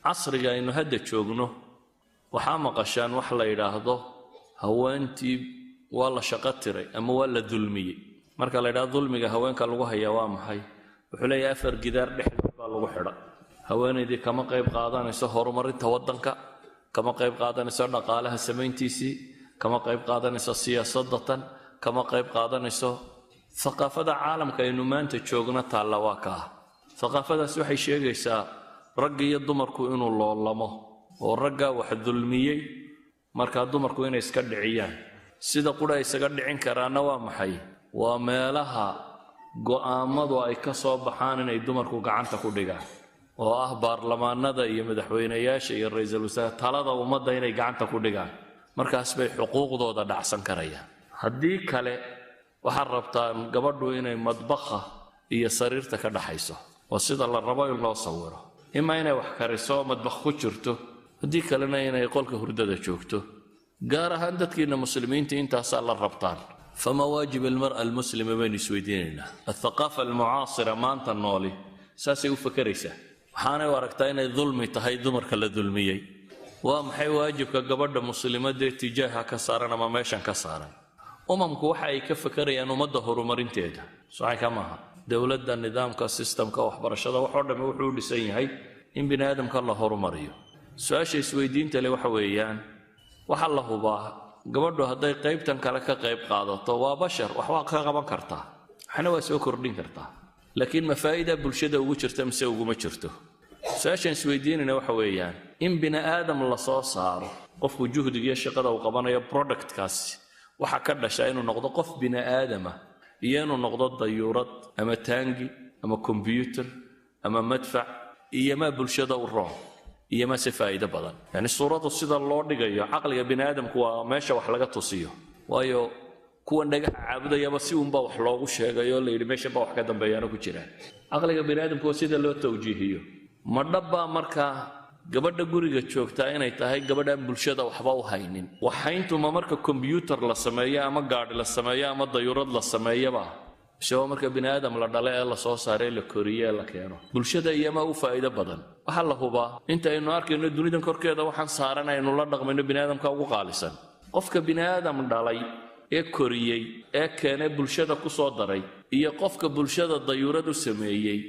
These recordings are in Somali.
casriga aynu hadda joogno waxaa maqashaan wax la yiraahdo haweentii waa la shaqo tiray ama waa la dulmiyay marka la yiraahdo dulmiga haweenka lagu hayaa waa maxay wuxuu leeyahay afar gidaar dhexdood baa lagu xidha haweeneydii kama qayb qaadanayso horumarinta wadanka kama qayb qaadanayso dhaqaalaha samayntiisii kama qayb qaadanayso siyaasadda kama qayb qaadanayso thaqafada caalamka aynu maanta joogna taala waa ka thaqafadaas waxay sheegaysaa rag iyo dumarku inuu loolamo oo ragga wax dulmiyay marka dumarku inay iska dhiciyaan sida qura isaga dhicin karaana waa maxay waa meelaha go'aamadu ay ka soo baxaan inay dumarku gacanta ku dhigaan oo ah baarlamaanada iyo madaxweynayaasha iyo ra'iisul wasaaraha talada ummadda inay gacanta ku dhigaan markaas bay xuquuqdooda dhacsan karayaan haddii kale waxaa rabtaan gabadhu inay madbaqa iyo sariirta ka dhaxayso oo sida la rabo in loo sawiro ima inay wax kariso madbaq ku jirto haddii kalena inay qolka hurdada joogto gaar ahaan dadkiina muslimiinta intaasaa la rabtaan fama waajib almar'a almuslima baynu isweydiinaynaa athaqaafa almucaasira maanta nooli saasay u fakaraysaa waxaanay u aragtaa inay dulmi tahay dumarka la dulmiyey waa maxay waajibka gabadha muslimadee tijaaha ka saaran ama meeshan ka saaran umamku waxa ay ka fakarayaan ummadda horumarinteeda soo ka maaha dawladda nidaamka systemka waxbarashada waxoo dhan wuxuu dhisan yahay in bini aadamka la horumariyo su'aasha isweydiinta leh waxa weeyaan waxa la hubaa gabadhu hadday qaybtan kale ka qayb qaadato waa bashar wax waa ka qaban kartaa waxna waa soo kordhin kartaa laakiin ma faa'iido bulshada ugu jirta mise uguma jirto su'aashan isweydiinayna waxa weeyaan in bini aadam la soo saaro qofku juhdiga iyo shaqada uu qabanayo productkaasi waxa ka dhashay inuu noqdo qof bini aadam ah iyo inuu noqdo dayuurad ama taangi ama computer ama madfac iyo ma bulshada u roob iyo ma si faa'iido badan yani suuradu sida loo dhigayo aqliga bini aadamku waa meesha wax laga tusiyo waayo kuwa dhagax caabudayaba si uun baa wax loogu sheegayo la yiri meesha baa wax ka dambeeyana ku jiraan aqliga bini aadamku sida loo tawjiihiyo ma dhabba marka gabadha guriga joogta inay tahay gabadhan bulshada waxba u haynin waxayntu ma marka computer la sameeyo ama gaadhi la sameeyo ama dayuurad la sameeyaba soo marka bini aadam la dhalay ee la soo saaray la koriye la keeno bulshada iyama u faa'iido badan waxa la hubaa inta aynu arkayno dunidan korkeeda waxaan saaranayno la dhaqmayno bini aadamka ugu qaalisan qofka bini aadam dhalay ee koriyay ee keenay bulshada ku soo daray iyo qofka bulshada dayuurad u sameeyay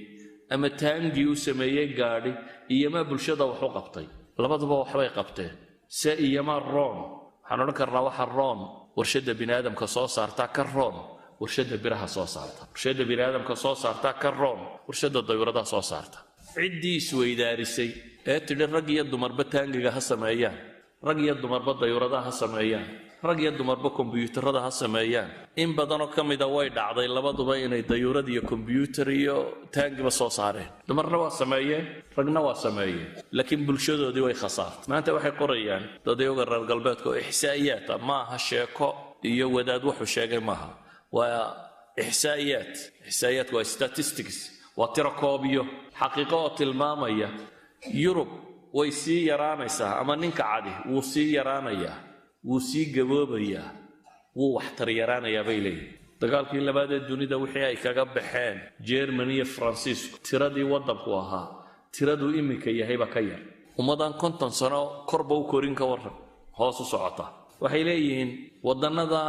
ama taangi u sameeyay gaadhi iyama bulshada wax u qabtay labaduba waxbay qabteen se iyama roon waxaan oran karnaa waxa roon warshada bini aadamka soo saarta ka roon warshada biraha soo saarta warshada bini aadamka soo saarta ka roon warshada dayuurada soo saarta ciddii isweydaarisay ee tidhi rag iyo dumarba taangiga ha sameeyaan rag iyo dumarba dayuuradaha ha sameeyaan rag iyo dumarba kombiyuutarada ha sameeyaan in badanoo ka mida way dhacday labaduba inay dayuurad iyo kombiyuutar iyo taangiba soo saareen dumarna waa sameeyeen ragna waa sameeyeen laakiin bulshadoodii way khasaartay maanta waxay qorayaan dadayooga reer galbeedka oo ixsaa'iyaata maaha sheeko iyo wadaad wuxuu sheegay maaha waa ixsaa'iyaat waa statistics waa tirakoobiyo xaqiiqo oo tilmaamaya yurub way sii yaraanaysaa ama ninka cadi wuu sii yaraanayaa wuu sii gaboobayaa wuu waxtar yaraanayaa bay leeyihin dagaalkii labaad ee dunida wixii ay kaga baxeen Germany iyo Faransiisku tiradii waddanku ahaa tiradu iminka yahayba ka yar ummadan 50 sano korba u korin ka waran hoos u socota waxay leeyihiin wadannada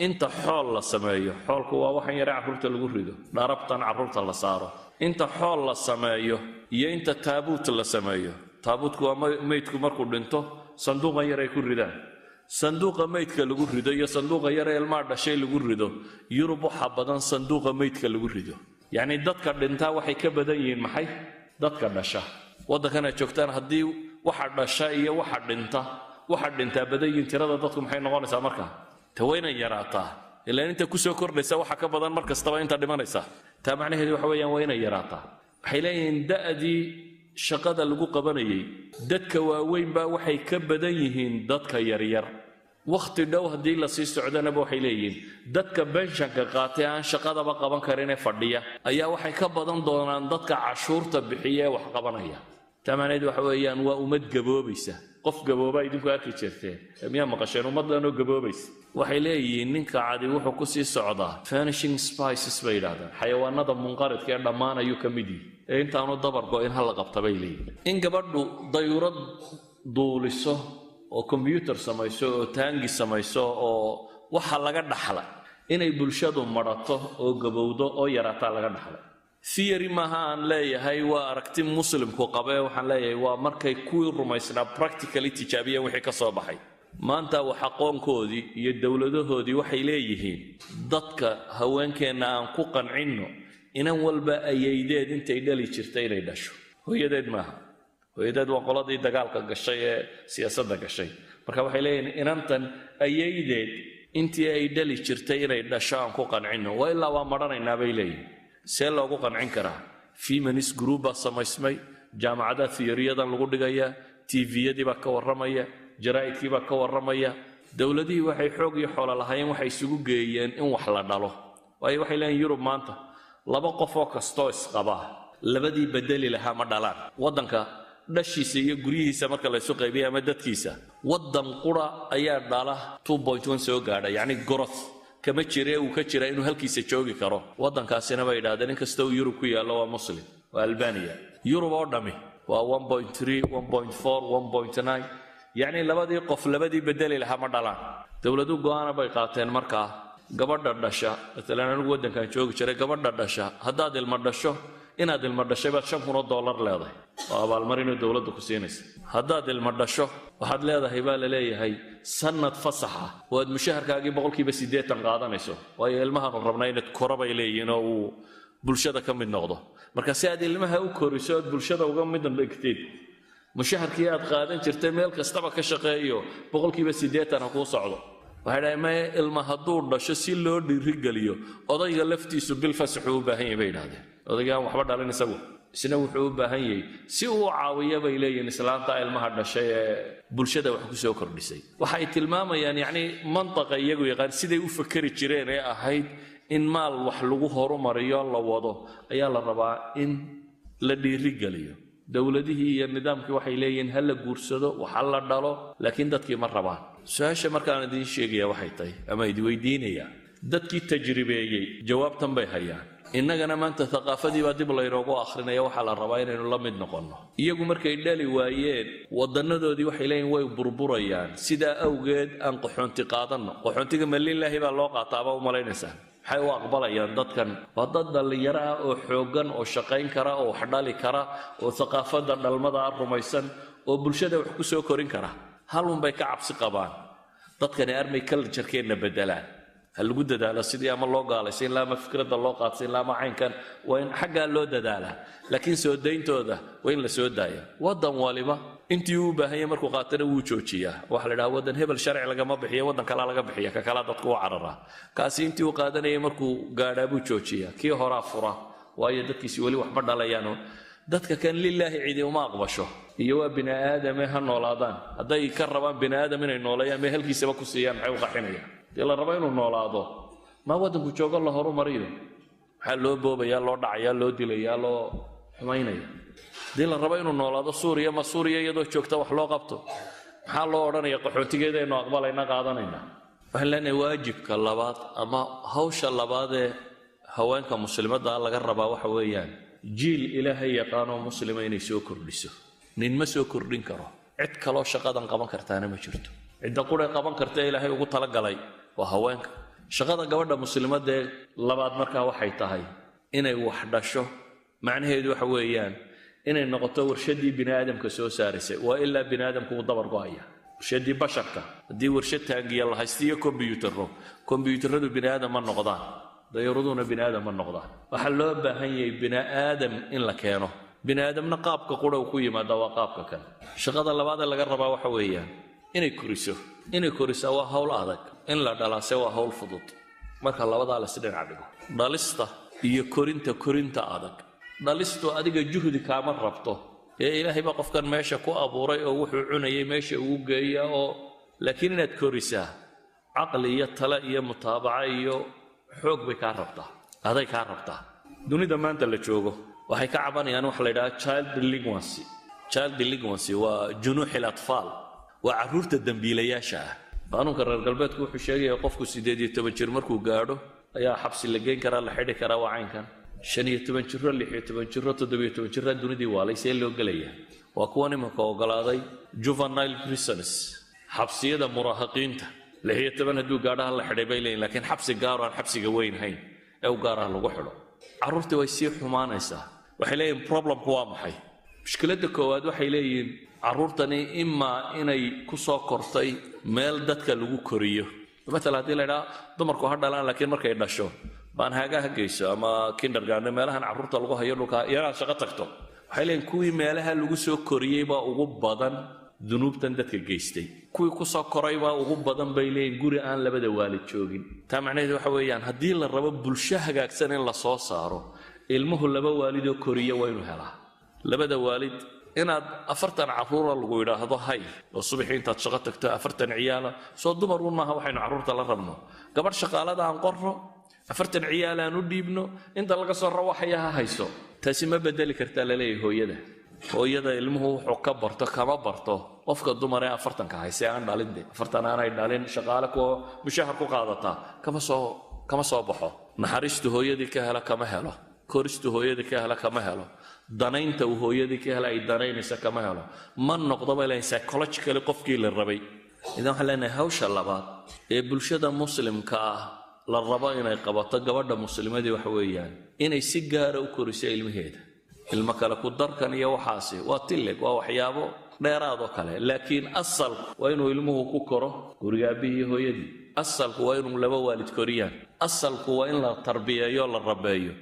inta xool la sameeyo xoolku waa waxan yar carruurta lagu rido dharabtan carruurta la saaro inta xool la sameeyo iyo inta taabuut la sameeyo taabutku waa meydku markuu dhinto sanduuqa yar ay ku ridaan sanduuqa meydka lagu rido iyo sanduuqa yar ee ilmaha dhashay lagu rido Yurub waxa badan sanduuqa meydka lagu rido yani dadka dhinta waxay ka badan yihiin maxay dadka dhasha waddankana joogtaan haddii waxa dhasha iyo waxa dhinta badan yihiin tirada dadku maxay noqonaysaa markaa tawayna yaraataa ilaa inta ku soo kordhaysa waxa ka badan markastaba inta dhimanaysa taa macnaheedu waxa weeyaan waa inay yaraataa waxay leeyihiin da'dii shaqada lagu qabanayay dadka waaweyn baa waxay ka badan yihiin dadka yaryar waqti dhow haddii la sii socdana waxay leeyihiin dadka benshanka qaatay aan shaqadaba qaban karin ee fadhiya ayaa waxay ka badan doonaan dadka cashuurta bixiya ee wax qabanaya tamaanad waxa weeyaan waa ummad gaboobaysa qof gabooba idinku arki jirteen miyaa maqasheen ummadan oo gaboobaysa waxay leeyihiin ninka cadi wuxuu ku sii socdaa vanishing spices bay yidhaahdaan xayawaanada munqaridka ee dhammaanayuu ka mid yihi ee intaanu dabargo in hala qabta bay leeyihin in gabadhu dayurad duuliso oo combyutar samayso oo taangi samayso oo waxa laga dhaxla inay bulshadu marato oo gabowdo oo yaraataa laga dhaxlay theory maaha aan leeyahay waa aragti muslimku qabee waxaan leeyahay waa markay kuwii rumaysnaa practically tijaabiyeen wixii ka soo baxay maanta wax aqoonkoodii iyo dowladahoodii waxay leeyihiin dadka haweenkeenna aan ku qancinno inan walba ayaydeed intay dhali jirtay inay dhasho hooyadeed maaha hooyadeed waa qoladii dagaalka gashay ee siyaasadda gashay marka waxay leeyihiin inantan ayaydeed intii ay dhali jirtay inay dhasho aan ku qancinno waa ilaa waa maranaynaa bay leeyihiin see loogu qancin karaa feminist group baa samaysmay jaamacadaha theoriyadan lagu dhigayaa tviyadii baa ka warramaya jaraa'idkii baa ka warramaya dowladihii waxay xoog iyo xoolo lahaayeen waxay isugu geeyeen in wax la dhalo waayo waxay leeyihin yurub maanta laba qof oo kastoo isqabaa labadii bedeli lahaa ma dhalaan waddanka dhashiisa iyo guryihiisa marka la isu qaybiya ama dadkiisa waddan qura ayaa dhala 2.1 soo gaadha yacni growth kama jire uu ka jira inuu halkiisa joogi karo waddankaasina bay yidhahdeen in kasta uu yurub ku yaallo waa muslim waa albania yurub oo dhammi waa 1.3 1.4 1.9 yacni labadii qof labadii bedeli lahaa ma dhalaan dowladu go'aana bay qaateen markaa gabadha dhasha maalan anigu waddankan joogi jiray gabadha dhasha haddaad ilma dhasho inaad ilma dhashay baad $5,000 leedahay oo abaalmarinoo dowladda ku siinaysa haddaad ilma dhasho waxaad leedahay baa la leeyahay sanad fasaxa oo aad mushaharkaagii 80% qaadanayso waayo ilmahaanu rabnaa inaad kora bay leeyihiin oo uu bulshada ka mid noqdo marka si aad ilmaha u koriso aad bulshada uga mid dhigteed mushaharkii aad qaadan jirtay meel kastaba ka shaqeeyo 80% ha kuu socdo waxay dhahay ma ilma hadduu dhasho si loo dhiirigeliyo odayga laftiisu bil fasaxu u baahan yahay bay yidhaahdeen odaygaan waxba dhalin isagu isna wuxuu u baahan yahay si uu caawiyo bay leeyihiin islaanta ilmaha dhashay ee bulshada wax ku soo kordhisay waxay tilmaamayaan yacni mantaqa iyagu yaqaan siday u fakeri jireen ee ahayd in maal wax lagu horumariyo la wado ayaa la rabaa in la dhiirigeliyo dowladihii iyo nidaamkii waxay leeyihiin ha la guursado waxa la dhalo laakiin dadkii ma rabaan su-aasha markaan idiin sheegaya waxay tahay ama idi weydiinaya dadkii tajribeeyey jawaabtan bay hayaan innagana maanta thaqaafadii baa dib laynoogu akhrinaya waxaa la rabaa inaynu la mid noqonno iyagu markay dhali waayeen waddannadoodii waxay leeyihin way burburayaan sidaa awgeed aan qaxoonti qaadanno qaxoontiga malilaahi baa loo qaataaba u malaynaysaa maxay u aqbalayaan dadkan waa dad dhallinyaro ah oo xooggan oo shaqayn kara oo wax dhali kara oo thaqaafadda dhalmada rumaysan oo bulshada wax ku soo korin kara halun bay ka cabsi qabaan dadkani armay culture-keenna bedelaan ha lagu dadaalo sidii ama loo gaalaysin ilaa ama fikradda loo qaadsin ilaa ama caynkan waa in xaggaa loo dadaalaa laakiin soo dayntooda waa in la soo daaya waddan waliba intii uu baahanya markuu qaatana wuu joojiyaa waxa la dhahaa waddan hebel sharci lagama bixiyo waddan kalaa laga bixiya ka kalaa dadku u cararaa kaasi intii uu qaadanayay markuu gaadhaa buu joojiyaa kii horaa fura waayo dadkiisi weli waxba dhalayaano dadka kan lilaahi cidi uma aqbasho iyo waa bini aadame ha noolaadaan hadday ka rabaan bini aadam inay nooleeyaan may halkiisaba ku siiyaan maxay u qaxinayaan dee la rabo inuu noolaado maa waddanku joogo la horumariyo maxaa loo boobayaa loo dhacayaa loo dilayaa loo xumaynaya dii la rabo inuu noolaado suuriya ma suuriya iyadoo joogta wax loo qabto maxaa loo odhanaya qaxootigeeda aynu aqbalayna qaadanayna waxaan leenahay waajibka labaad ama hawsha labaad ee haweenka muslimadda laga rabaa waxa weeyaan jiil ilaahay yaqaanoo muslima inay soo kordhiso nin ma soo kordhin karo cid kaloo shaqadan qaban kartaana ma jirto cidda quray qaban karta ilaahay ugu talagalay waa haweenka shaqada gabadha muslimadda ee labaad markaa waxay tahay inay wax dhasho macnaheedu waxa weeyaan inay noqoto warshadii bini aadamka soo saaraysay waa ilaa bini aadamku uu dabar go'aya warshadii basharka haddii warshad taangiya la haysto iyo kombiyuutaradu bini aadam ma noqdaan dayuuraduna bini aadam ma noqdaan waxaa loo baahan yahay bini aadam in la keeno bini aadamna qaabka qura uu ku yimaada waa qaabka kale shaqada labaad ee laga rabaa waxa weeyaan inay korisaa waa hawl adag in la dhalaase waa hawl fudud marka labadaa la isdhinac dhigo dhalista iyo korinta adag dhalistu adiga juhdi kaama rabto ee ilaahay baa qofkan meesha ku abuuray oo wuxuu cunayay meesha ugu geeya oo laakiin inaad korisaa caqli iyo tale iyo mutaabaca iyo xoog bay kaa rabtaa aday kaa rabtaa dunida maanta la joogo waxay ka cabanayaan wax la yidhaha child delinquency waa junuuxil atfaal waa carruurta dembiilayaasha ah qaanuunka reer galbeedku wuxuu sheegayaa qofku 18 jir markuu gaadho ayaa xabsi la geyn karaa la xidhi karaa wacaynkan 15 jiro 16 jiro 17 jiro dunidii waa laysay loo galaya waa kuwa nimanka ogolaaday juvenile prisoners xabsiyada muraahiqiinta 16 haduu gaadho la xidhay bay leeyihiin laakiin xabsi gaar ah xabsiga weyn hayn ee u gaar ah lagu xidho carruurta way sii xumaanaysaa waxay leeyihiin problemku waa maxay mushkiladda koowaad waxay leeyihiin carruurtani imma inay ku soo kortay meel dadka lagu koriyo مثلا haddii la yidhaha dumarku ha dhalaan laakiin markay dhasho baan haagaha geyso ama kindergarten meelahan carruurta lagu hayo dhulka yaraa shaqo tagto waxay leeyihiin kuwii meelaha lagu soo koriyey baa ugu badan dunuubtan dadka geystay kuwii ku soo koray baa ugu badan bay leeyihiin guri aan labada waalid joogin taa macnaheedu waxa weeyaan haddii la rabo bulsho hagaagsan in la soo saaro ilmuhu laba waalid oo koriya waa inuu helaa labada waalid inaad 40 carruur lagu yiraahdo hay oo subaxii intaad shaqo tagto 40 ciyaal soo dumar u maaha waxaynu carruurta la rabno gabadh shaqaalada aan qorro 40 ciyaal aan u dhiibno inta laga soo rawaxayaa hayso taasi ma bedeli kartaa la leeyahay hooyada ilmuhu wuxuu ka barto kama barto qofka dumar ee 40 ka haysa aan dhalin 40 aanay dhalin shaqaale ku mushahar ku qaadata kama soo baxo naxariistu hooyadii ka hela kama helo koristu hooyadii ka hela kama helo danaynta uu hooyadii ka hela ay danaynaysa kama helo ma noqdo bay psychologically qofkii la rabay idan waxa leenahay hawsha labaad ee bulshada muslimka ah la rabo inay qabato gabadha muslimadii waxa weeyaan inay si gaar ah u koriso ilmaheeda ilma kale ku darkan iyo waxaasi waa tillig waa waxyaabo dheeraad oo kale laakiin asalku waa inuu ilmuhu ku koro guriga aabihii hooyadii asalku waa inuu laba waalid koriyaan asalku waa in la tarbiyeeyo la rabeeyo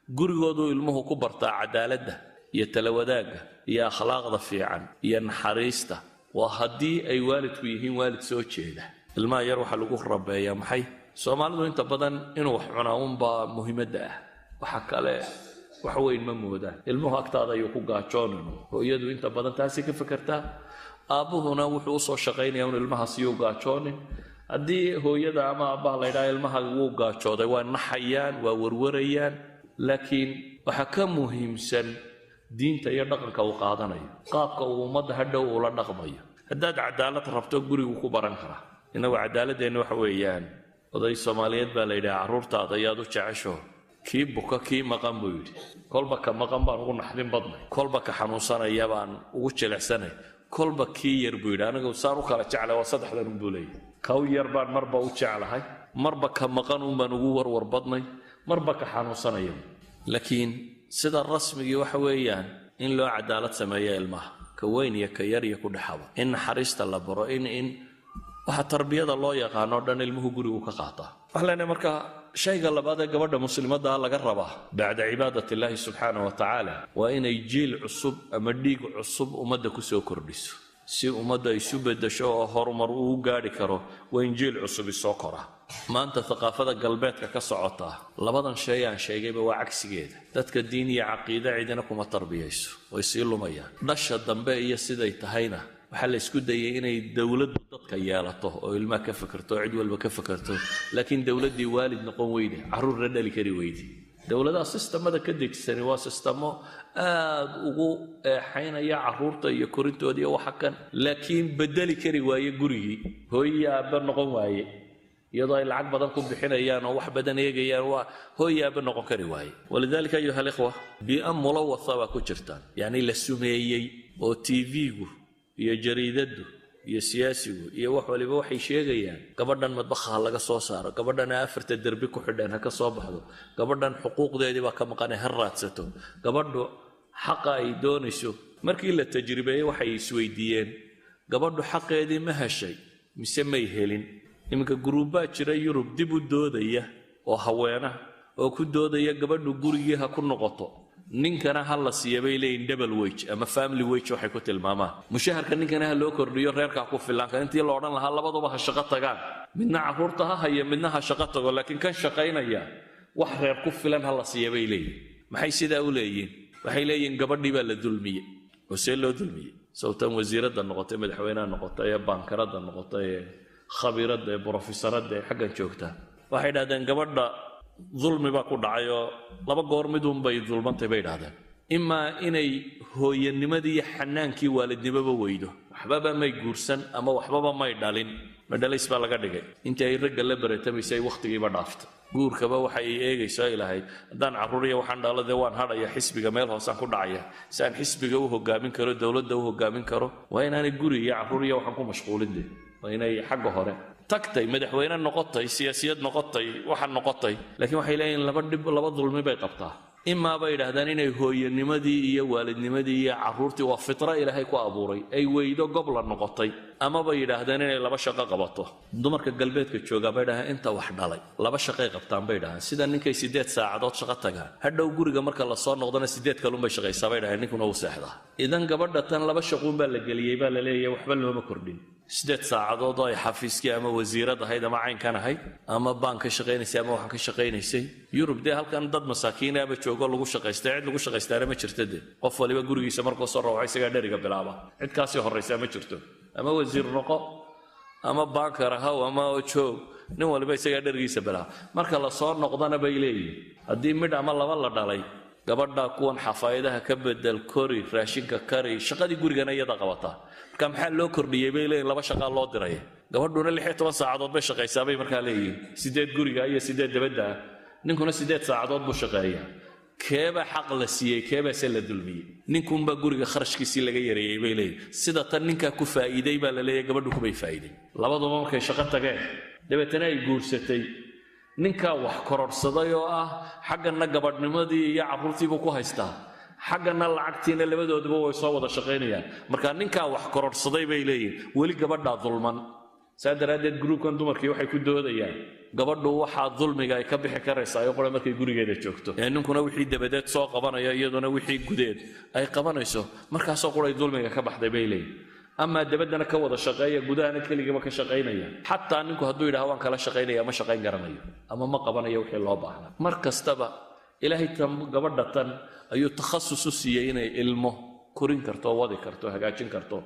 gurigoodu ilmuhu ku bartaa cadaaladda iyo tala wadaagga iyo akhlaaqda fiican iyo naxariista waa haddii ay waalidku yihiin waalid soo jeeda ilmaha yar waxa lagu rabeeyaa maxay Soomaalidu inta badan inuu wax cunaa baa muhiimadda ah waxa kale wax weyn ma moodaan ilmuhu agtaada ayuu ku gaajoonayno hooyadu inta badan taasi ka fikirtaa aabuhuna wuxuu soo shaqaynayaa in ilmaha si uu gaajoonin haddii hooyada ama aabaha la yiraahdo ilmaha uu gaajooday waa naxayaan waa warwarayaan laakiin waxa ka muhiimsan diinta iyo dhaqanka uu qaadanayo qaabka uu ummadda hadhow ula dhaqmayo haddaad cadaalad rabto gurigu ku baran karaa inagu cadaaladeenna waxa weeyaan oday Soomaaliyeed baa la yiraahdaa carruurtaada ayaad u jecesho kii buka kii maqan buu yidhi kolba ka maqan baan ugu naxdin badnay kolba ka xanuunsanaya baan ugu jilicsanay kolba kii yar buu yidhi anigu saan u kala jeclay waa saddexdan buu leeyahay kaw yar baan marba u jeclahay marba ka maqan baan ugu warwar badnay marba ka xanuunsanaya laakiin sida rasmigii waxa weeyaan in loo cadaalad sameeyo ilmaha ka weyn iyo ka yar iyo ku dhaxaba in naxariista la baro in waxa tarbiyada loo yaqaano dhan ilmuhu gurigu ka qaataa waxaan marka shayga labaad ee gabadha muslimadda laga rabaa bacda cibaadati Ilaahi subhanahu wa ta'ala waa inay jiil cusub ama dhiig cusub ummadda ku soo kordhiso si ummadda ay isu bedesho oo horumar u gaari karo waa in jiil cusub soo kora maanta thaqaafada galbeedka ka socota labadan shay aan sheegayba waa cagsigeeda dadka diin iyo caqiido cidina kuma tarbiyayso way sii lumayaan dhasha dambe iyo siday tahayna waxa la isku dayay inay dawladdu dadka yeelato oo ilmaha ka fikirto cid walba ka fikirto laakiin dawladdii waalid noqon weyday carruur la dhali kari weyday dawladaha sistamada ka degsan waa sistamo aad ugu xaynaya carruurta iyo korintooda iyo waxa kan laakiin bedeli kari waaye gurigii hooyo aaba noqon waaye iyadoo ay lacag badan ku bixinayaan oo wax badan eegayaan waa hooyo aaba noqon kari waaye walidaalika ayuha alikhwa bi'am mulawatha waa ku jirtaan yani la sumeeyey oo TV-gu iyo jariidadu iyo siyaasigu iyo wax waliba waxay sheegayaan gabadhan madbaxa laga soo saaro gabadhan afarta darbi ku xidhan ha ka soo baxdo gabadhan xuquuqdeedii baa ka maqan ha raadsato gabadhu xaq ay doonayso markii la tajribeeyay waxay isweydiiyeen gabadhu xaqeedii ma heshay mise may helin iminka gruubaa jira Yurub dib u doodaya oo haweena oo ku doodaya gabadhu gurigii ha ku noqoto ninkana hal la siiyay leeyin double wage ama family wage waxay ku tilmaamaan mushaharka ninkana loo kordhiyo reerka ku filan kan intii la oran lahaa labaduba ha shaqo tagaan midna carruurta ha haya midna ha shaqo tago laakiin kan shaqaynaya wax reer ku filan hal la siiyay leeyin maxay sidaa u leeyiin waxay leeyiin gabadhii baa la dulmiyay oo see loo dulmiyay sawtan wasiirada noqotay madaxweynaha noqotay bankarada noqotay khabiirada professorada xaggan joogta waxay dhaadeen gabadha ظلمي baa ku dhacay oo laba goor mid un bay dulmantay bay dhaahdeen imma inay hooyanimadii xanaankii waalidnimaba weydo waxbaba may guursan ama waxbaba may dhalin madhalays baa laga dhigay intii ay ragga la baratamaysay waqtigiiba dhaaftay guurkaba waxay eegaysaa ilaahay haddaan carruuriya waxaan dhalade waan hadhaya xisbiga meel hoosaan ku dhacaya si aan xisbiga u hogaamin karo dowladda u hogaamin karo waa inaanay guri iyo carruuriya waxaan ku mashquulin de waa inay xagga hore tagtay madaxweyne noqotay siyaasiyad noqotay waxaan noqotay laakiin waxay leeyihiin laba dulmi bay qabtaa imaa bay yidhaahdaan inay hooyanimadii iyo waalidnimadii iyo carruurtii waa fitra ilaahay ku abuuray ay weydo gobla noqotay ama bay yidhaahdaan inay laba shaqo qabato dumarka galbeedka joogaa bay dhahaan inta wax dhalay laba shaqay qabtaan bay dhahaan sida ninkay 8 saacadood shaqo tagaan hadhow guriga marka la soo noqdana 8 kalun bay shaqaysaa bay dhahaan ninkuna uu seexdaa idan gabadha tan laba shaqoon baa la geliyay baa la leeyahay waxba looma kordhin 8 saacadood oo ay xafiiskii ama wasiirad ahayd ama caynkan ahayd ama baan ka shaqaynaysay ama waxaan ka shaqaynaysay Yurub de halkan dad masaakiin ah ba joogo lagu shaqaystay cid lagu shaqaystaana ma jirto de qof waliba gurigiisa markuu soo rawaxay isaga dhariga bilaaba cid kaasi horeysa ma jirto ama wasiir noqo ama baankar ahaw ama joog nin waliba isaga dharigiisa bilaaba marka la soo noqdana bay leeyihiin haddii mid ama laba la dhalay gabadha kuwan xafayadaha ka bedel kori raashinka kari shaqadii gurigana iyada qabata marka maxaa loo kordhiyay bay leeyihiin laba shaqo loo diray gabadhuna 16 saacadood bay shaqaysaa bay markaa leeyihiin 8 guriga iyo 8 dabadda ninkuna 8 saacadood buu shaqeeyaa keeba xaq la siiyay keeba se la dulmiyay ninkunba guriga kharashkiisii laga yareeyay bay leeyihiin sida tan ninka ku faa'iiday baa la leeyahay gabadhu ku bay faa'iiday labaduba markay shaqo tageen dabeetana ay guursatay ninka wax kororsaday oo ah xaggana gabadhnimadii iyo carruurtiiba ku haystaa xaggana lacagtiina labadooduba way soo wada shaqaynayaan marka ninka wax kororsaday bay leeyihiin weli gabadha dulman saadaradeed groupkan dumarkii waxay ku doodayaan gabadhu waxa dulmiga ay ka bixi karaysaa ay qora markay gurigeeda joogto ninkuna wixii dabadeed soo qabanaya iyaduna wixii gudeed ay qabanayso markaas oo qoray dulmiga ka baxday bay leeyihiin ama dabadana ka wada shaqeeya gudahana kaliya ka shaqeynaya hatta ninku hadduu yiraahdo waan kala shaqeynaya ma shaqeyn garanayo ama ma qabanayo wixii loo baahnaa mar kastaba ilaahay tan gabadha tan ayuu takhasus u siiyay inay ilmo korin karto wadi karto hagaajin karto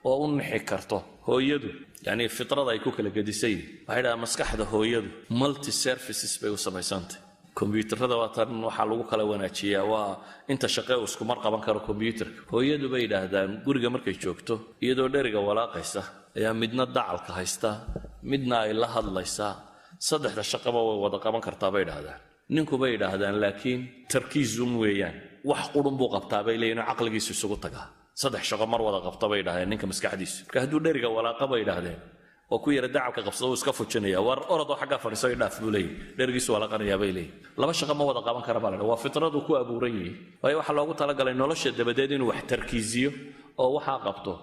oo u nixi karto hooyadu yani fitrada ay ku kala gadisay waxay maskaxda hooyadu multi services bay u samaysantay computerada waatan waxa lagu kala wanaajiyaa waa inta shaqo isku mar qaban karo computerka hooyadu bay yiraahdaan guriga markay joogto iyadoo dheriga walaaqaysa ayaa midna dacalka haysta midna ay la hadlaysaa saddexda shaqaba way wada qaban kartaa bay yiraahdaan ninku bay yiraahdaan laakiin tarkiizum weeyaan wax qudun buu qabtaa bay leeyeen aqligiisu isugu tagaa saddex shaqo mar wada qabta bay yiraahdeen ninka maskaxdiisu marka hadduu dheriga walaaqa bay yiraahdeen oo ku yara dacalka qabsado iska fujinaya war orado xagga fariiso ay dhaaf bulay dhergiisu wala qanaya bay leey laba shaqo ma wada qaban kara baa waa fitradu ku abuuran yahay way waxa loogu talagalay nolosha dabadeed inuu wax tarkiisiyo oo waxa qabto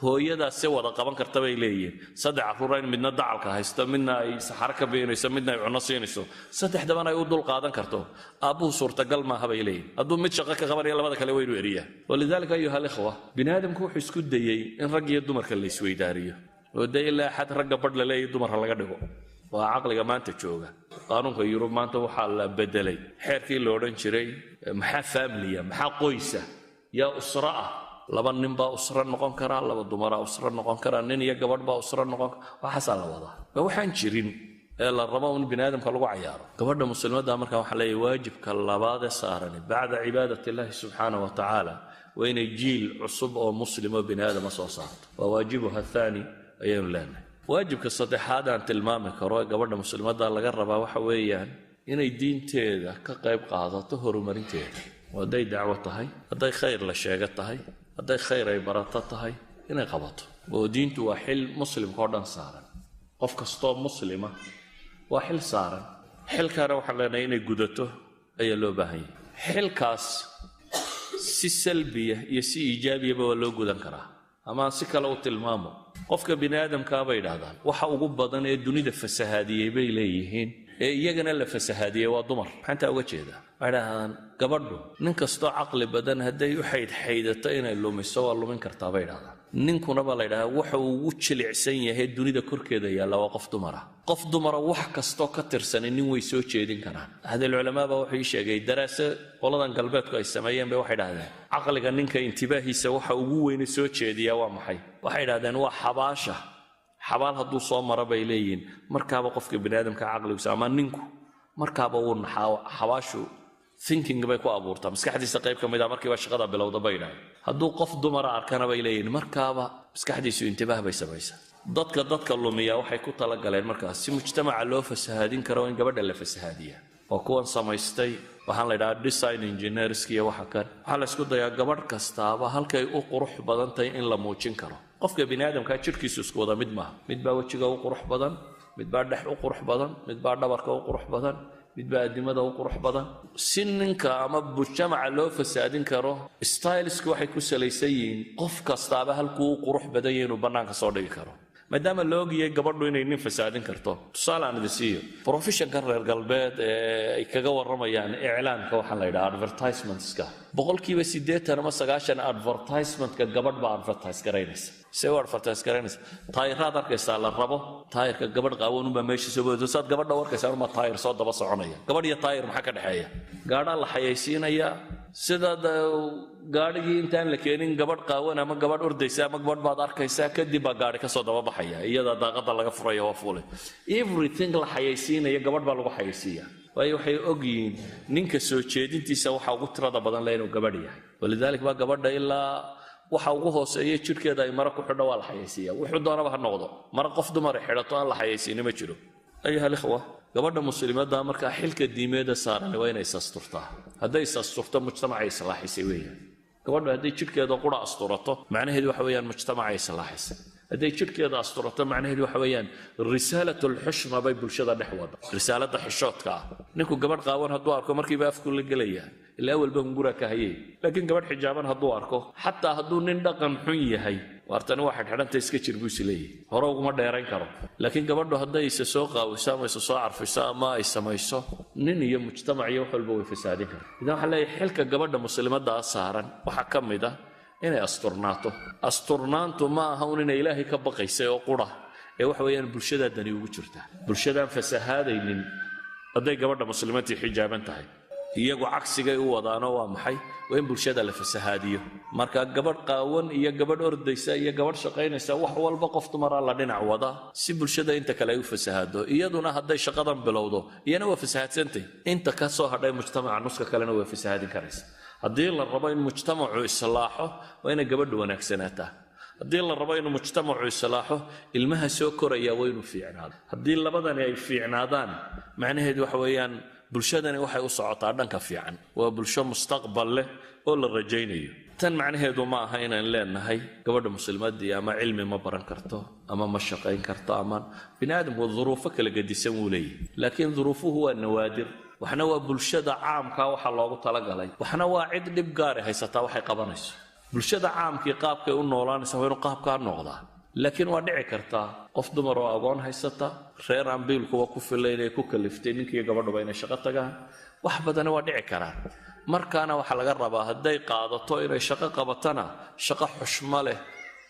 hooyada si wada qaban karta bay leeyeen saddex carruur midna dacalka haysta midna ay saxar ka beenayso midna ay cunno siinayso saddexdaban ay u dul qaadan karto aabuu suurtagal ma habay leeyeen hadduu mid shaqo ka qabanaya labada kale way eriyaa walidaalka ayuha alikhwa binaadamku wuxuu isku dayay in rag iyo dumarka la isweydaariyo وده إلا أحد رجع برد للي دمر هلا قدره وعقل جماعة تجوجا قانون في يوروب ما أنت وحال بدلي حركي لورن شري محا فامليا محا قويسة يا أسرة لبن نبا أسرة نقون كرا لبن دمرة أسرة نقون كرا نين يا جبر با أسرة نقون وحصل الوضع وحين شرين إلا الربا بني آدم كلوا عيار كبرنا مسلمات دامر كان حلي واجب كاللباد سارني بعد عبادة الله سبحانه وتعالى وين الجيل عصب أو مسلم وبني آدم صوصات وواجبها الثاني أيام لنا واجب كالصديحات عن تلمامك كروي قبلنا مسلمات دا لغا ربا waxa weeyaan inay diinteeda ka qayb qaadato horumarinteeda waday dacwo tahay haday khayr la sheega tahay haday khayr ay barato tahay inay qabato oo diintu waa xil muslimka oo dhan saaran qof kasto muslima waa xil saaran xilkaana waxa leenahay inay gudato ayaa loo baahan yahay xilkaas si salbiya iyo si ijaabiya ba loo gudan karaa ama si kale u tilmaamo qofka bini aadamka bay yiraahdaan waxa ugu badan ee dunida fasahaadiyay bay leeyihiin ee iyagana la fasahaadiyay waa dumar xanta uga jeeda waxaan gabadhu nin kasto aqli badan haday u xaydato inay lumiso waa lumin kartaa bay yiraahdaan ninkuna ba la yiraahdaa waxa uu ugu jilicsan yahay dunida korkeeda yaala waa qof dumara wax kasto ka tirsan nin way soo jeedin karaan hadal culimada waxay sheegay daraasad qoladan galbeedku ay sameeyeen bay waxay yiraahdeen aqliga ninka intibaahiisa waxa ugu weyn soo jeediya waa maxay waxay yiraahdeen waa xabaasha xabaal hadduu soo mara bay leeyihiin markaaba qofka bini aadamka aqligiisa ama ninku markaaba uu xabaashu thinking bay ku abuurtaa maskaxdiisa qayb ka mid ah markii shaqada bilowda bay dhahay hadduu qof dumar arkana bay leeyihiin markaaba maskaxdiisu intibaah bay samaysaa dadka lumiya waxay ku tala galeen markaas si mujtamaca loo fasahaadin karo in gabadha la fasahaadiya oo kuwan samaystay waxaan la yidhahaa design engineers iyo waxa kan waxaa la isku dayaa gabadh kastaaba halkay u qurux badan tahay in la muujin karo qofka bini'aadamka jirkiisu isku wada mid maaha mid baa wejiga u qurux badan mid baa dhex u qurux badan mid baa dhabarka u qurux badan mid baa adimada u qurux badan si ninka ama mujtamaca loo fasaadin karo styleska waxay ku salaysan yihiin qof kastaaba halkuu u qurux badan yahay inuu bannaanka soo dhigi karo maadaama la ogyahay gabadhu inay nin fasaadin karto tusaale aan idin siiyo professionkan reer galbeed ay kaga warramayaan iclaanka waxaan la yidhaha advertisementska boqolkiiba 80 ama 90 advertisementka gabadh baa advertise garaynaysa see u advertise garaynaysa taayiraad arkaysaa la rabo taayirka gabadh qaawanunbaa meesha soo boodayso saad gabadha warkaysaa uma taayir soo daba soconaya gabadh iyo taayir maxaa ka dhexeeya gaadhaa la xayaysiinaya sidaad gaadhigii intaan la keenin gabadh qaawan ama gabadh ordaysa ama gabadh baad arkaysaa kadib baa gaadhi ka soo daba baxaya iyada daaqada laga furaya waa fuulay everything la xayaysiinaya gabadh baa lagu xayaysiiya waayo waxay ogyihiin ninka soo jeedintiisa waxa ugu tirada badan leh inuu gabadh yahay walidaalika baa gabadha ilaa waxa ugu hooseeya jirkeeda ay mara ku xidho waa la xayaysiiya wuxuu doonaba ha noqdo mara qof dumar xidhato aan la xayaysiin ma jiro ayuha alikhwa gabadha muslimadda markaa xilka diimeeda saaran waa inay asturtaa hadday asturto mujtamacay islaaxisay weeyaan gabadha hadday jirkeeda qura asturato macnaheedu waxa weeyaan mujtamacay islaaxisay hadday jirkeeda asturato macnaheedu waxa weeyaan risaalatul xushma bay bulshada dhex wada risaalada xishoodka ninku gabadh qaawan hadduu arko markiiba afku la gelaya ilaa walba ngura ka hayay laakiin gabadh xijaaban hadduu arko xataa hadduu nin dhaqan xun yahay waartani waxa xidhanta iska jirbuusi leeyahay hore uguma dheerayn karo laakiin gabadhu hadday isa soo qaawiso ama isa soo carfiso ama ay samayso nin iyo mujtamac iyo wax walba way fasaadin karaan idan waxa leeyahay xilka gabadha muslimadda saaran waxa ka mid ah inay asturnaantu ma aha inay ilaahay ka baqaysay oo qura ee wax weeyaan bulshada dani ugu jirta bulshadaan fasahaadaynin hadday gabadha muslimadii xijaaban tahay iyagu cagsigay u wadaano waa maxay waa in bulshada la fasahaadiyo marka gabadh qaawan iyo gabadh ordaysa iyo gabadh shaqaynaysa wax walba qof dumar la dhinac wada si bulshada inta kale ay u fasahaado iyaduna hadday shaqadan bilowdo iyana waa fasahaadsantay inta ka soo hadhay mujtamaca nuska kalena waa fasahaadin karaysa haddii la rabo in mujtamacu islaaxo waa inay gabadhu wanaagsanaataa haddii la rabo inuu mujtamacu islaaxo ilmaha soo koraya waa inuu fiicnaado haddii labadani ay fiicnaadaan macnaheedu waxa weeyaan bulshadani waxay u socotaa dhanka fiican waa bulsho mustaqbal leh oo la rajaynayo tan macnaheedu ma aha inaan leenahay gabadha muslimadii ama cilmi ma baran karto ama ma shaqayn karto ama bini'aadamku duruufo kala gedisan wuu leeyahay laakiin duruufuhu waa nawaadir waxna waa bulshada caamka waxa loogu talagalay waxna waa cid dhib gaar ah haysataa waxay qabanayso bulshada caamkii qaabkay u noolaanaysa waa inuu qaabka noqdaa laakiin waa dhici kartaa qof dumar oo agoon haysata reer aan biilkuwa ku filayn ay ku kaliftay ninkii gabadhuba inay shaqo tagaan wax badan waa dhici karaan markaana waxa laga rabaa hadday qaadato inay shaqo qabatana shaqo xushmo leh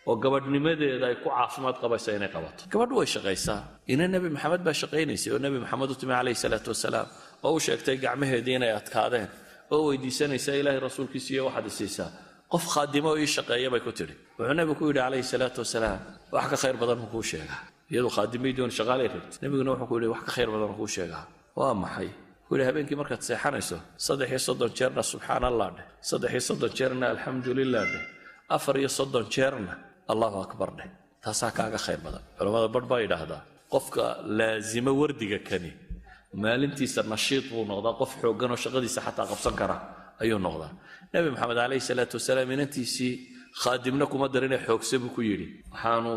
oo gabadhnimadeeda ay ku caafimaad qabayso inay qabato gabadhu way shaqaysaa ina nabi maxamed baa shaqaynaysay oo nabi maxamed u timi calayhi salaatu wasalaam oo u sheegtay gacmaheedii inay adkaadeen oo weydiisanaysa ilaahay rasuulkiisa iyo waxaad isiisaa qof khaadimo ii shaqeeya bay ku tiri wuxuu nabigu ku yidhi calayhi salaatu wasalaam wax ka khayr badan kuu sheegaa iyadu khaadimeydoon shaqaalay rabtay nabiguna wuxuu ku yidhi wax ka khayr badan kuu sheegaa waa maxay ku yidhi habeenkii markaad seexanayso 33 jeerna subxaan allah dheh 33 jeerna alxamdulilah dheh 34 jeerna allahu akbar dheh taasaa kaaga khayr badan culamada badh baa yidhaahdaa qofka laazima wardiga kani maalintiisa nashiid buu noqdaa qof xooggan oo shaqadiisa xataa qabsan kara ayuu noqdaa nabi maxamed calayhi salaatu wasalaam inantiisii khaadimna kuma darinee xoogse buu ku yidhi waxaanu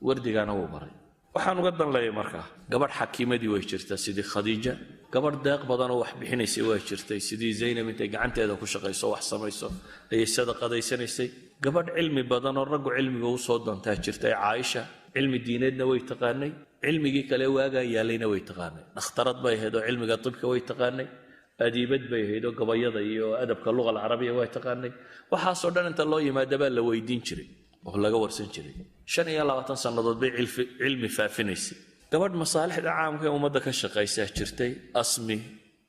wardigaana uu baray waxaan uga dan leeyahay markaa gabadh xakiimadii way jirtaa sidii khadiija gabadh deeq badan oo wax bixinaysay way jirtay sidii zaynab intay gacanteeda ku shaqayso wax samayso ayay sadaqadaysanaysay gabadh cilmi badan oo raggu cilmiga u soo doontaa jirtay caaisha cilmi diineedna way taqaanay cilmigii kale waagaa yaalayna way taqaanay dhakhtarad bay ahayd oo cilmiga tibka way taqaanay adiibad bay ahayd oo gabayada iyo adabka luqa carabiga way taqaanay waxaasoo dhan inta loo yimaadaba la weydiin jiray oo laga warsan jiray 25 sanadood bay cilmi faafinaysay gabadh masaalixda caamka ee ummadda ka shaqaysaa jirtay asmi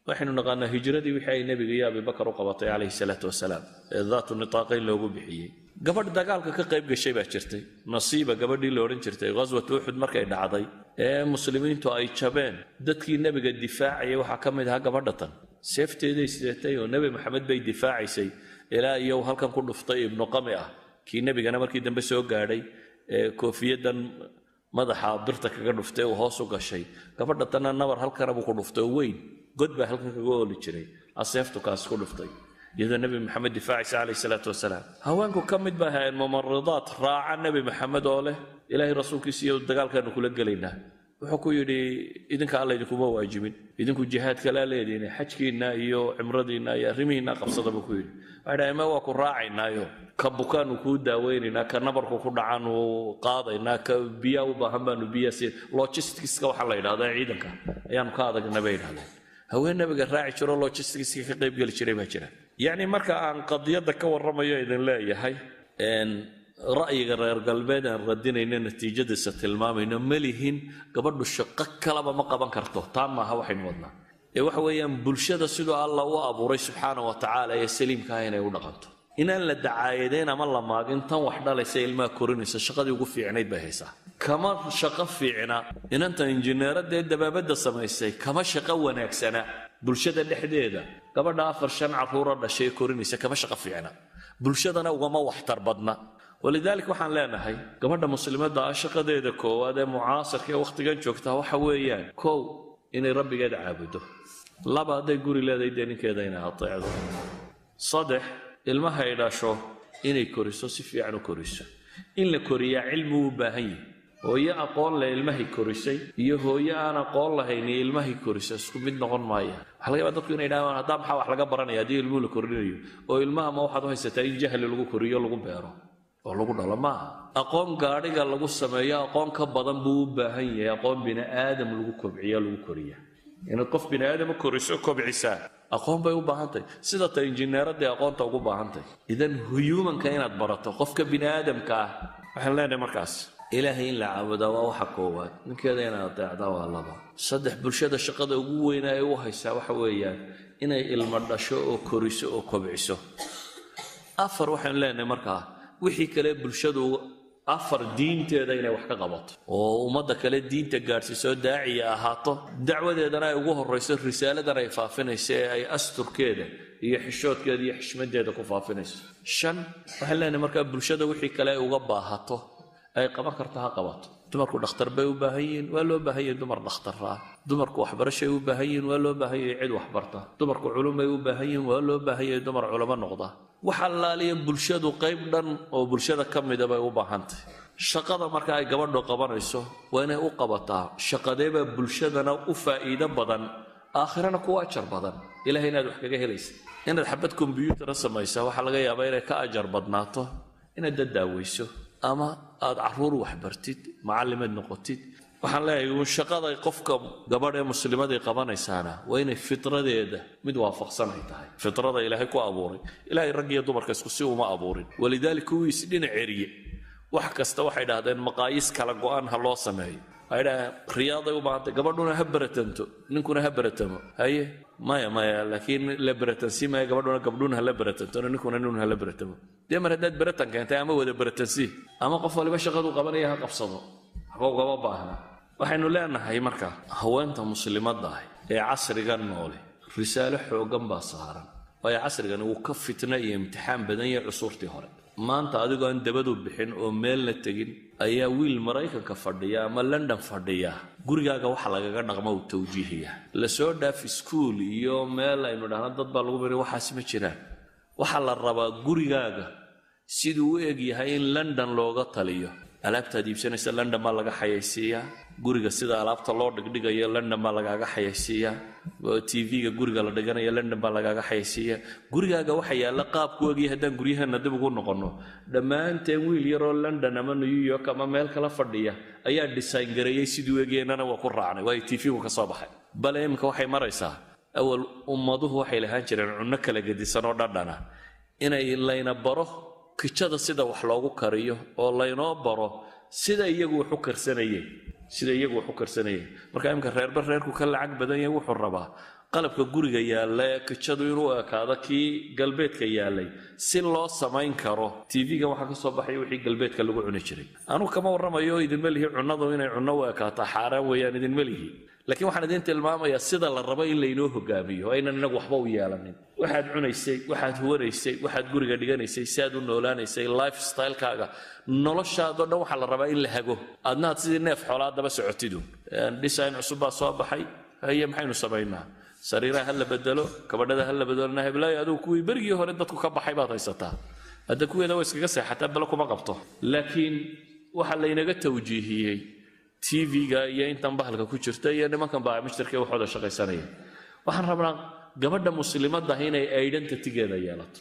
waxaynu naqaanaa hijradii wixii ay nabiga iyo abubakar u qabatay calayhi salaatu wasalaam ee daatu nitaaqayn loogu bixiyey gabadh dagaalka ka qayb gashay baa jirtay nasiiba gabadhii la odhan jirtay ghaswat uxud markay dhacday ee muslimiintu ay jabeen dadkii nabiga difaacayay waxaa ka mid ahaa gabadha tan seefteeday sidatay oo nabi maxamed bay difaacaysay ilaa iyo halkan ku dhuftay ibnu qami ah kii nabigana markii dambe soo gaadhay koofiyadan madaxa birta kaga dhuftay oo hoos u gashay gabadha tan nabar halkan buu ku dhuftay weyn god baa halkan kaga ooli jiray aseeftu kaas ku dhuftay iyadoo nabi maxamed difaacaysa calayhi salaatu wasalaam haweenku ka mid baa ahaayeen mumaridaat raaca nabi maxamed oo leh ilaahay rasuulkiisa iyo dagaalkaanu kula gelaynaa wuxuu ku yidhi idinka alla idinkuma waajibin idinku jihaadka laa leediin xajkiinna iyo cimradiinna iyo arrimihiinna qabsada buu ku yidhi waxay dhahay ma waa ku raacaynaayo ka bukaanu kuu daaweynaynaa ka nabarku ku dhacaanu qaadaynaa ka biyaa u baahan baanu biyaa siin logisticska waxaa la yidhahdaa ciidanka ayaanu ka adagna bay yidhahdeen haween nabiga raaci jiro logisticska ka qayb geli jiray baa jira yacni marka aan qadiyadda ka warramayo idin leeyahay ra'yiga reer galbeed aan radinayna natiijadiisa tilmaamayno ma lihin gabadhu shaqo kalaba ma qaban karto taa maaha waxaynu wadnaa waxa weeyaan bulshada sidoo alla u abuuray subxaana wa tacaala ee saliimka inay u dhaqanto inaan la dacaayadeyn ama la maagin tan wax dhalaysa ilmaha korinaysa shaqadii ugu fiicnayd bay haysaa kama shaqo fiicna inanta injineeradda ee dabaabadda samaysay kama shaqo wanaagsana bulshada dhexdeeda gabadha 4-5 carruura dhashay korinaysa kama shaqo fiicna bulshadana ugama waxtar badna ولذلك waxaan leenahay gabadha muslimadda ah shaqadeeda koowaad ee mucaasirka ee waqtigan joogta waxa weeyaan koow inay rabbigeeda caabudo laba haday guri leedahay deninkeeda inay ateecdo saddex ilmaha ay dhasho inay koriso si fiican u koriso in la koriyaa cilmi u baahan yahay hooyo aqoon leh ilmahay korisay iyo hooyo aan aqoon lahayn ilmahay korisay isku mid noqon maaya waxa laga yaabaa dadku inay dhahaan hadaa maxaa wax laga baranaya hadii ilmuhu la korinayo oo ilmaha ma waxaad u haysataa in jahli lagu koriyo lagu beero oo lagu dhalo maaha aqoon gaadhiga lagu sameeyo aqoon ka badan buu u baahan yahay aqoon bini aadam lagu kobciyo lagu koriya inaad qof bini aadam koriso kobcisaa aqoon bay u baahan tahay sida ta injineeradda aqoonta ugu baahan tahay idan humanka inaad barato qofka bini aadamka ah waxaan leenahay markaas ilaahay in la caabudo waa waxa koowaad ninkeeda inaad adeecdo waa laba saddex bulshada shaqada ugu weyn ay u haysaa waxa weeyaan inay ilmo dhasho oo koriso oo kobciso afar waxaan leenahay markaa wixii kale bulshadu afar diinteeda inay wax ka qabato oo ummadda kale diinta gaarsiiso daaciya ahaato dacwadeedana ay ugu horeyso risaaladan ay faafinayso ee ay asturkeeda iyo xishoodkeeda iyo xishmadeeda ku faafinayso shan waxaan leenahay markaa bulshada wixii kale ay uga baahato ay qaban karto ha qabato dumarku dhakhtar bay u baahan yihiin waa loo baahan yahay dumar dhakhtar ah dumarku waxbarashay u baahan yihiin waa loo baahan yahay cid waxbarta dumarku culum bay u baahan yihiin waa loo baahan yahay dumar culamo noqda waxa laaliya bulshadu qayb dhan oo bulshada ka mid ah bay u baahantahay shaqada marka ay gabadhu qabanayso waa inay u qabataa shaqadeeba bulshadana u faa'iido badan aakhirana ku ajar badan ilaahay inaad wax kaga helaysa inaad xabad kombiyuutar samaysaa waxa laga yaabaa inay ka ajar badnaato inaad daawayso ama aad carruur wax bartid macallimad noqotid waxaan leeyahay shaqada qofka gabadha ee muslimadii qabanaysaana waa inay fitradeeda mid waafaqsan ay tahay fitrada ilaahay ku abuuray ilaahay rag iyo dumarka isku si uma abuurin walidaalika uu isdhina ceriye wax kasta waxay dhahdeen maqaayis kala go'an ha loo sameeyo ay dhahdeen riyaaday u baahantay gabadhuna ha baratanto ninkuna ha baratamo haye maya laakiin la baratansi maya gabadhuna ha la baratanto ninkuna ha la baratamo dee mar haddaad baratan keentay ama wada baratansi ama qof waliba shaqadu qabanaya ha qabsado waxba ugama baahna waxaynu leenahay marka haweenta muslimadda ah ee casrigan noole risaalo xoogan baa saaran waayo casrigan uu ka fitna iyo imtixaan badan yahay cusurtii hore maanta adigoo aan dabadu bixin oo meel la tegin ayaa wiil maraykanka fadhiya ama london fadhiya gurigaaga waxa lagaga dhaqmo uu tawjiihiya la soo dhaaf iskuul iyo meel aynu dhahno dad baa lagu bari waxaas ma jiraan waxa la rabaa gurigaaga siduu u eg yahay in london looga taliyo alaabtaad iibsanaysa london baa laga xayaysiiyaa guriga sida alaabta loo dhigdhigayo london baa lagaaga xayaysiiyaa tv-ga guriga la dhiganayo london baa lagaaga xayaysiiyaa gurigaaga waxa yaalla qaabku egyahay haddaan guryaheena dib ugu noqonno dhammaanteen wiil yaroo london ama new york ama meel kala fadhiya ayaa design gareeyey siduu egyaynana waa ku raacnay waayo tv-gu ka soo baxay bale iminka waxay maraysaa awal ummaduhu waxay lahaan jireen cunno kala gedisan oo dhadhana inay layna baro kijada sida wax loogu kariyo oo laynoo baro sida iyagu wax u karsanayeen marka imka reerku ka lacag badan yahay wuxuu rabaa qalabka guriga yaalla ee kijadu inuu ekaado kii galbeedka yaallay si loo samayn karo tv-ga waxa ka soo baxay wixii galbeedka lagu cuni jiray anu kama warramayo idinma lihi cunnadu inay cunno u ekaato xaaraan weeyaan idinma lihi laakiin waxaan idin tilmaamayaa sida la rabo in laynoo hogaamiyo aynan inagu waxba u yeelanin waxaad cunaysay waxaad huwanaysay waxaad guriga dhiganaysay si aad u noolaanaysay lifestyle-kaaga noloshaadoo dhan waxaa la rabaa in la hago aadnaad sidii neef xoolaa daba socotidu design cusub baa soo baxay haye maxaynu samaynaa sariiraha ha la bedelo kabadhada ha la bedelo nahablaayo adigu kuwii berigii hore dadku ka baxay baad haysataa hadda kuweeda way iskaga seexataa balo kuma qabto laakiin waxaa laynaga tawjiihiyey TV-ga iyo intan bahalka ku jirta iyo nimankan baa mushtarkay waxooda shaqaysanaya waxaan rabnaa gabadha muslimadda inay identity-geeda yeelato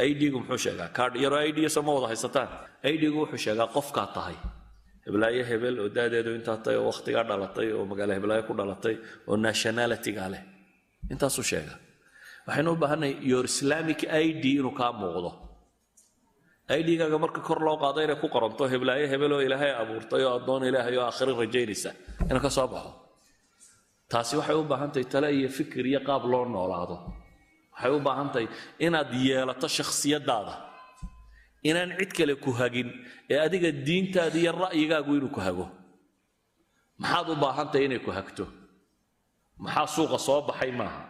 ID-gu muxuu sheegaa card yaro ID sama wada haysataan ID-gu wuxuu sheegaa qofkaa tahay heblaayo hebel oo daadeedu intaa tahay oo waqtigaa dhalatay oo magaalo heblaayo ku dhalatay oo nationality-ga leh intaasuu sheegaa waxaynu u baahanay your Islamic ID inuu kaa muuqdo ID-gaaga marka kor loo qaado inay ku qoranto heblaayo hebel oo ilaahay abuurtay oo addoon ilaahay oo aakhiro rajaynaysa inuu ka soo baxo taasi waxay u baahan tahay tale iyo fikir iyo qaab loo noolaado waxay u baahan tahay inaad yeelato shakhsiyadaada inaan cid kale ku hagin ee adiga diintaada iyo ra'yigaagu inuu ku hago maxaad u baahan tahay inay ku hagto maxaa suuqa soo baxay maaha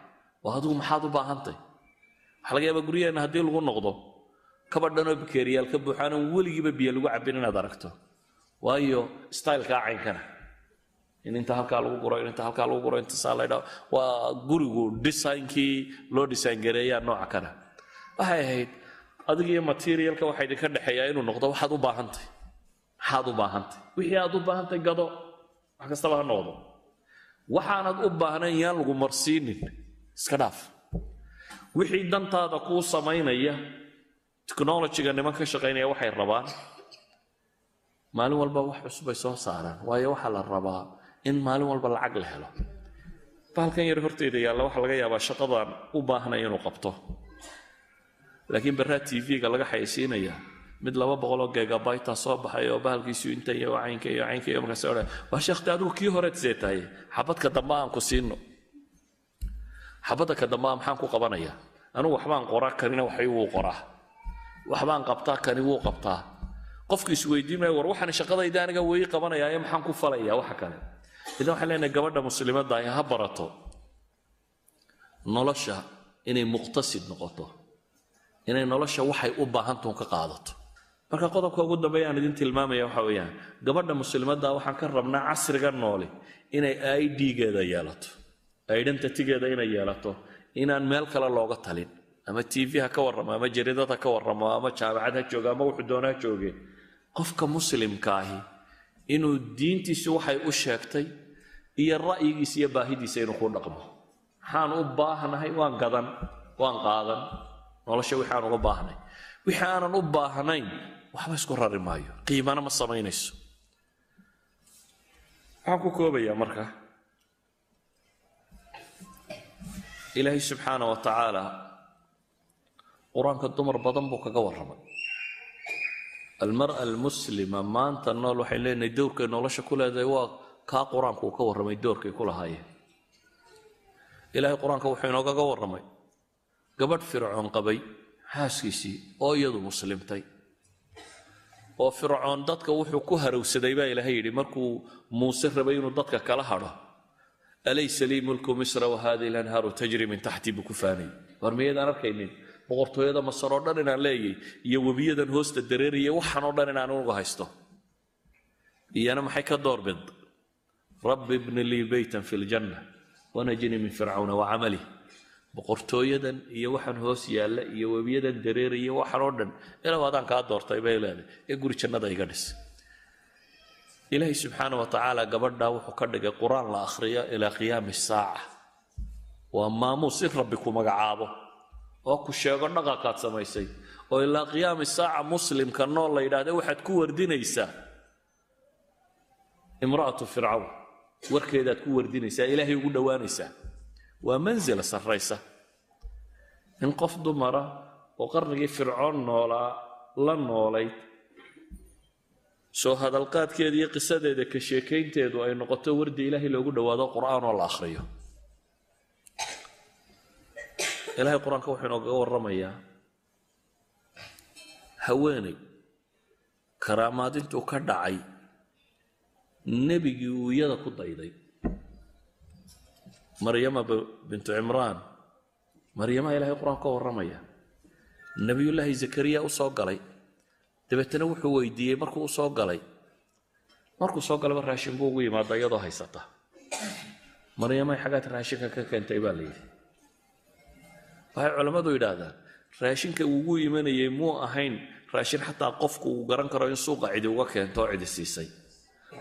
waa adigu maxaad u baahan tahay waxa laga yaabaa guryaheena haddii lagu noqdo kabadhanoo bakeeriyaal ka buuxaanan weligiiba biyo lagu cabbin inaad aragto waayo styleka caynkana in inta halkaa lagu guro in inta halkaa lagu guro inta saa laydhaa waa gurigu designkii loo design gareeyaa nooca kana waxay ahayd adiga iyo materialka waxaa idinka dhexeeyaa inuu noqdo waxaad u baahantahay maxaad u baahantahay wixii aad u baahantahay gado wax kastaba ha noqdo waxaanad u baahnayn yaan lagu marsiinin iska dhaaf wixii dantaada kuu samaynaya technology-ga niman ka shaqaynaya waxay rabaan maalin walba wax cusub ay soo saaraan waayo waxaa la rabaa in maalin walba lacag la helo bahalkan yar horteyda yaalla waxaa laga yaabaa shaqadan u baahnay inuu qabto laakiin barraa TV-ga laga xayeysiinaya mid 200 gigabyte soo baxay oo bahalkiisu inta iyo caynka iyo markaas oo waa sheekhtay adigu kii hore seetay xabadka dambe aan ku siino xabadda ka dambe maxaan ku qabanaya anigu waxbaan qoraa karina waxay uu qoraa waxbaan qabtaa kani wuu qabtaa qofku isweydiinaya war waxaan shaqadayda aniga way qabanayaa ee maxaan ku falayaa waxa kale idan waxa leenahay gabadha muslimadda ay ha barato nolosha inay muqtasid noqoto inay nolosha waxay u baahan tahay ka qaadato marka qodobka ugu dambeeya aan idin tilmaamaya waxa weeyaan gabadha muslimadda waxaan ka rabnaa casriga noole inay ID-geeda yeelato identity-geeda inay yeelato inaan meel kale looga talin ama TV ha ka warramo ama jaridada ha ka warramo ama jaamacad ha jooga ama wuxuu doonaa jooge qofka muslimka ahi inuu diintiisu waxay u sheegtay iyo ra'yigiisa iyo baahidiisa inuu ku dhaqmo waxaan u baahnahay waan gadan waan qaadan nolosha wixii aan uga baahnay wixii aanan u baahnayn waxba isku rari maayo qiimana ma samaynayso waxaan ku koobayaa marka ilaahay subxaana wa tacaala qur-aanka dumar badan buu kaga warramay almar'a almuslima maanta nool waxay leenahay dowrkay nolosha ku leedahay waa kaa qur-aanku uu ka warramay doorkay ku lahaayeen ilaahay qur-aanka wuxuu inoogaga warramay gabadh fircoon qabay xaaskiisii oo iyadu muslimtay oo fircoon dadka wuxuu ku harowsaday baa ilaahay yidhi markuu muuse rabay inuu dadka kala hadho alaysa lii mulku misra wa haadihi lanhaaru tajri min taxtii buu ku faanay war miyaydaan arkaynin boqortooyada masar oo dhan inaan leeyay iyo webiyadan hoosta dareeraya waxaan oo dhan inaan uga haysto iyana maxay ka doorbid rabbi ibni lii baytan fi ljanna wanajini min fircawna wa camalih boqortooyadan iyo waxaan hoos yaalla iyo webiyadan dareeraya waxaan oo dhan ilaa waadaan kaa doortay bay leedahay ee guri jannada iga dhis ilaahay subxaana wa tacaala gabadhaa wuxuu ka dhigay qur-aan la akhriyo ilaa qiyaami saaca waa maamuus in rabbi ku magacaabo oo ku sheego dhaqankaad samaysay oo ilaa qiyaami saaca muslimka nool la yidhaahda waxaad ku wardinaysaa imra'atu fircawn warkeedaad ku wardinaysaa ilaahay ugu dhowaanaysaa waa manzila sarraysa in qof dumara oo qarnigii fircoon noolaa la noolayd soo hadalqaadkeeda iyo qisadeeda ka sheekaynteedu ay noqoto wardi ilaahay loogu dhowaado qur'aan oo la akhriyo ilaahay qur-aanka wuxuu inoogaga warramayaa haweeney karaamaad intuu ka dhacay nebigii uu iyada ku dayday مريم بنت عمران مريم إلهي قرآن كو الرمية نبي الله زكريا أصاب قلي دبتنا وحو ويديه مركو أصاب قلي مركو أصاب قلي بالراشن بوغي ما ضيضا هيسطه مريم أي حاجات راشنك كانت يبالي فهي علماء دو يدادا راشنك وغوي من يمو أهين راشن حتى قفك وقرن كرا يسوق عيد وكان توعد السيسي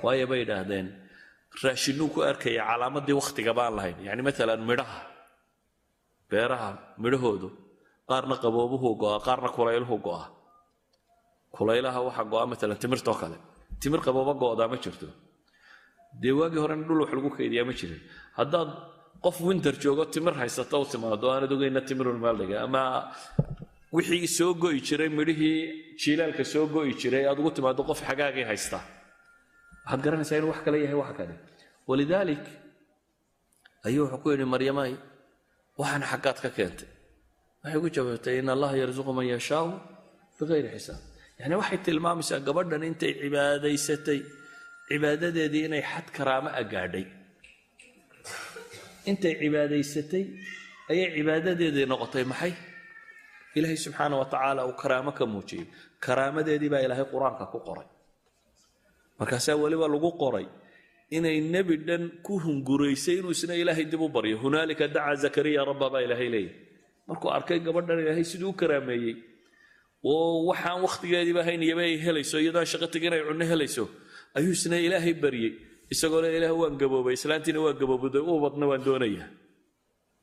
وهي بيدادين راشنوك أركي علامات دي وقت قبال لهين يعني مثلا مرها beeraha midhahoodu qaarna qaboobuhu go'a qaarna kulayluhu go'a kulaylaha waxa go'a mesela timirta oo kale timir qabooba go'da ma jirto deewaagi hore dhul wax lagu keydiyaa ma jirin haddaad qof winter joogo timir haysato oo timaado aan adugayna timirul maaldiga ama wixii soo go'i jiray midhihii jiilaalka soo go'i jiray aad ugu timaado qof xagaagii haysta waxaad garanaysaa in wax kale yahay wax kale walidalik ayuu wuxuu ku yidhi maryamay waxaan xaqaad ka keentay waxay ku jawaabtay in allah yarzuqu man yashaa bighayri xisaab yani waxay tilmaamaysaa gabadhan intay cibaadaysatay cibaadadeedii inay xad karaama gaadhay intay cibaadaysatay ayay cibaadadeedii noqotay maxay ilaahay subxaanahu wa tacaala uu karaamo ka muujiyey karaamadeedii baa ilaahay qur-aanka ku qoray markaasaa weliba lagu qoray inay nebi dhan ku hunguraysay inuu isna ilaahay dib u baryo hunaalika dacaa zakariya rabba baa ilaahay leeyahy markuu arkay gabadhan ilaahay siduu u karaameeyey oo waxaan wakhtigeediiba haynayaba ay helayso iyadoo shaqo tegin ay cunno helayso ayuu isna ilaahay baryey isagoo le ilaah waan gaboobay islaantiina waa gaboobday ubadna waan doonayaa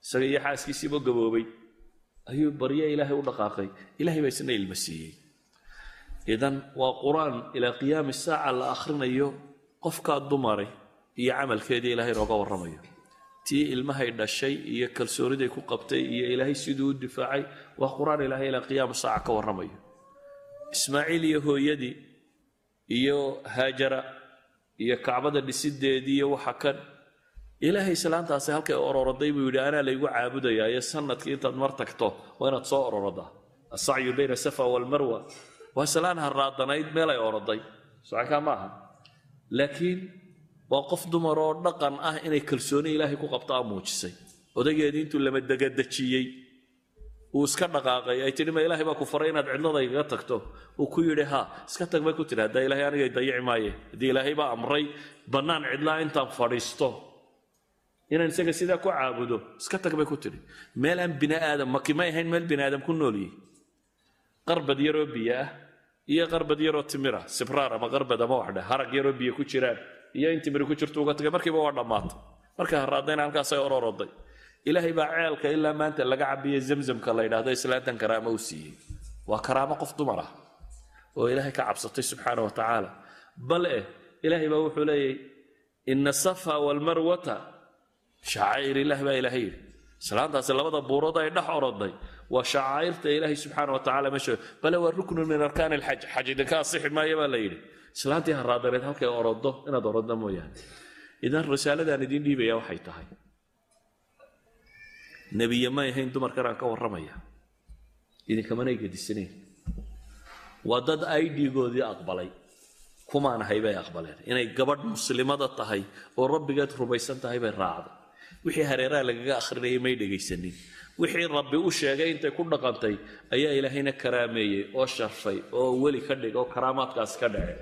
isaga iyo xaaskiisiiba gaboobay ayuu barye ilaahay u dhaqaaqay ilaahay baa isna ilma siiyey idan waa qur-aan ilaa qiyaami saaca la akhrinayo qofkaa dumare iyo camalkeedii ilaahay nooga warramayo tii ilmahay dhashay iyo kalsooniday ku qabtay iyo ilaahay siduu u difaacay waa qur-aan ilaahay ilaa qiyaama saaca ka warramayo ismaaciil iyo hooyadii iyo haajara iyo kacbada dhisideedii iyo waxa kan ilaahay islaantaasi halkay ororoday buu yidhi anaa laygu caabudayaa iyo sanadkii intaad mar tagto waa inaad soo ororodaa asacyu bayna safa walmarwa waa islaan harraadanayd meel ay oroday socankaa ma aha laakiin waa qof dumar oo dhaqan ah inay kalsooni ilaahay ku qabtaa muujisay odaygeedii intuu lama dagadajiyey uu iska dhaqaaqay ay tidhi ma ilaahay baa ku faray inaad cidlada igaga tagto uu ku yidhi haa iska tag bay ku tidhi haddaa ilaahay anigay dayici maaye haddii ilaahay baa amray bannaan cidlaa intaan fadhiisto inaan isaga sidaa ku caabudo iska tag bay ku tidhi meel aan bini aadam maki may ahayn meel bini aadam ku nooliyey qarbad yaroo biyo ah iyo qarbad yaroo timira sibraar ama qarbad ama waxdhe harag yaroo biyo ku jiraan iyo in timiri ku jirto uga tagay markiiba waa dhammaatay markay harraadayna halkaasay ororoday ilaahay baa ceelka ilaa maanta laga cabiyey zamzamka la yidhaahdo islaantan karaamo u siiyey waa karaamo qof dumar ah oo ilaahay ka cabsatay subxaana wa tacaala bal ilaahay baa wuxuu leeyahy ina safa walmarwata shacaa'ir ilaah baa ilaahay yidhi islaantaasi labada buurood ay dhex oroday waa shacaa'irta ilaahay subxaana wa tacaala meesha bale waa ruknun min arkaan alxaj xaj idinka asixi maayo baa la yidhi islaantii harraadaneed halkay orodo inaad orodda mooyaane idan risaaladaan idiin dhiibaya waxay tahay nebiye may ahayn dumarkan aan ka warramaya idinkamanay gedisaneen waa dad idgoodii aqbalay kumaan ahay bay aqbaleen inay gabadh muslimada tahay oo rabbigeed rumaysan tahay bay raacday wixii hareeraha lagaga akhrinayay may dhegaysanin wixii rabbi u sheegay intay ku dhaqantay ayaa ilaahayna karaameeyey oo sharfay oo weli ka dhig oo karaamaadkaas ka dhacay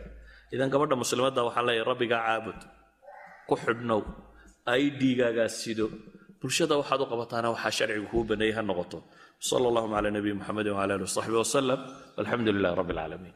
idan gabadha muslimadda waxaan leeyahay rabbigaa caabud ku xidhnow idgaagaas sido bulshada waxaad u qabataana waxaa sharcigu kuu baneeyey ha noqoto sala allahuma calaa nabiyi muxamedin wcala alihi wasaxbi wasalam walxamdu lilahi rabbi alcaalamiin